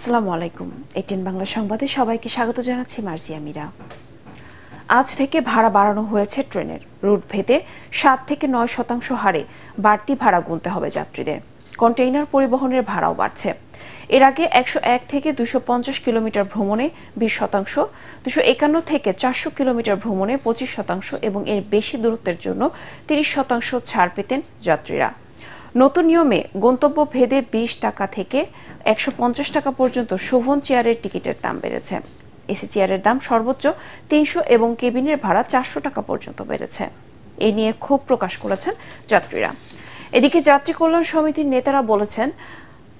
আসসালামু আলাইকুম। এটিএন বাংলা সংবাদে সবাইকে স্বাগত জানাচ্ছি মার্জিয়া মীরা। আজ থেকে ভাড়া বাড়ানো হয়েছে ট্রেনের। রুট ভেদে 7 থেকে 9% হারে বাড়তি ভাড়া গুনতে হবে যাত্রীদের। কন্টেইনার পরিবহনের ভাড়াও বাড়ছে। এর আগে 101 থেকে 250 কিলোমিটার ভ্রমণে 20%, 251 থেকে 400 কিলোমিটার ভ্রমণে 25% এবং এর বেশি দূরত্বের জন্য 30% ছাড় পেতেন যাত্রীরা। নতুন নিয়মে গন্তব্য ভেদে 20 টাকা থেকে 150 টাকা পর্যন্ত শোভন চেয়ারের টিকিটের দাম বেড়েছে। এসি চেয়ারের দাম সর্বোচ্চ 300 এবং কেবিনের ভাড়া 400 টাকা পর্যন্ত বেড়েছে। এ নিয়ে ক্ষোভ প্রকাশ করেছেন যাত্রীরা। এদিকে যাত্রী কল্যাণ সমিতির নেতারা বলেছেন,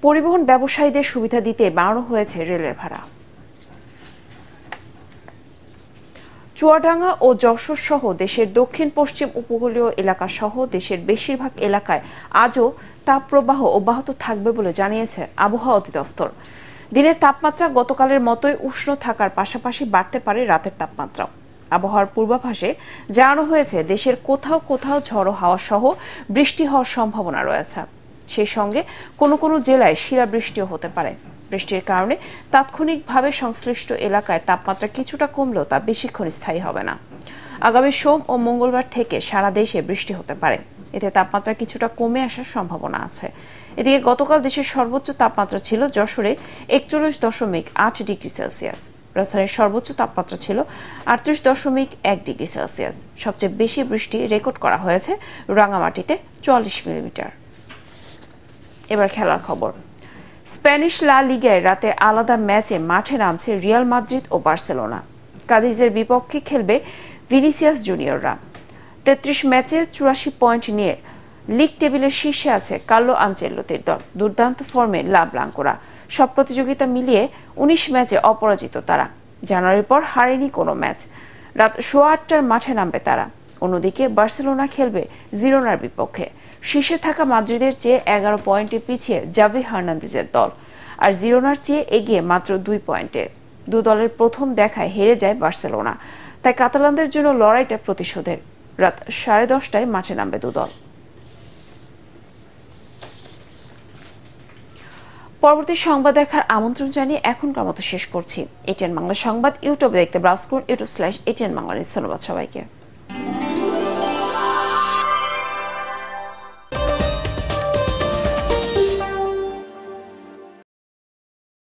পরিবহন ব্যবসায়ীদের সুবিধা দিতে বাড়ানো হয়েছে রেলের ভাড়া। চুয়াডাঙ্গা ও যশোর সহ দেশের দক্ষিণ পশ্চিম উপকূলীয় এলাকা সহ দেশের বেশিরভাগ এলাকায় আজও তাপপ্রবাহ অব্যাহত থাকবে বলে জানিয়েছে আবহাওয়া অধিদপ্তর। দিনের তাপমাত্রা গতকালের মতোই উষ্ণ থাকার পাশাপাশি বাড়তে পারে রাতের তাপমাত্রাও। আবহাওয়ার পূর্বাভাসে জানানো হয়েছে দেশের কোথাও কোথাও ঝড়ো হাওয়া সহ বৃষ্টি হওয়ার সম্ভাবনা রয়েছে। সেই সঙ্গে কোনো কোনো জেলায় শিলাবৃষ্টিও হতে পারে। বৃষ্টির কারণে তাৎক্ষণিকভাবে সংশ্লিষ্ট এলাকায় তাপমাত্রা কিছুটা কমলেও তা বেশিক্ষণ স্থায়ী হবে না। আগামী সোম ও মঙ্গলবার থেকে সারা দেশে বৃষ্টি হতে পারে। এতে তাপমাত্রা কিছুটা কমে আসার সম্ভাবনা আছে। এদিকে গতকাল দেশের সর্বোচ্চ তাপমাত্রা ছিল যশোরে 41.8 ডিগ্রি সেলসিয়াস। রাজধানীর সর্বোচ্চ তাপমাত্রা ছিল 38.1 ডিগ্রি সেলসিয়াস। সবচেয়ে বেশি বৃষ্টি রেকর্ড করা হয়েছে রাঙামাটিতে 44 মিলিমিটার। এবার খেলার খবর। স্প্যানিশ লা লিগায় রাতে আলাদা ম্যাচে মাঠে নামছে রিয়াল মাদ্রিদ ও বার্সেলোনা। কাদিজের বিপক্ষে খেলবে ভিনিসিয়াস জুনিয়ররা। 33 ম্যাচে 84 পয়েন্ট নিয়ে লিগ টেবিলের শীর্ষে আছে কার্লো আনচেলত্তির দল। দুর্দান্ত ফর্মে লা ব্লাঙ্কোরা। সব প্রতিযোগিতা মিলিয়ে 19 ম্যাচে অপরাজিত তারা। জানুয়ারির পর হারেনি কোনো ম্যাচ। রাত 8:15টার মাঠে নামবে তারা। অন্যদিকে বার্সেলোনা খেলবে জিরোনার বিপক্ষে। শীর্ষে থাকা মাদ্রিদের চেয়ে 11 পয়েন্টে পিছিয়ে জাভি হার্নান্দেজের দল, আর জিরোনার চেয়ে এগিয়ে মাত্র 2 পয়েন্টে। দু দলের প্রথম দেখায় হেরে যায় বার্সেলোনা। তাই কাতালানদের জন্য লড়াইটা প্রতিশোধের। রাত 10:30টায় মাঠে নামবে দু দল। পরবর্তী সংবাদ দেখার আমন্ত্রণ জানিয়ে এখনকার মতো শেষ করছি। এটিএন বাংলা সংবাদ ইউটিউবে দেখতে ব্রাউজ করুন, youtube/ATN বাংলা। ধন্যবাদ সবাইকে।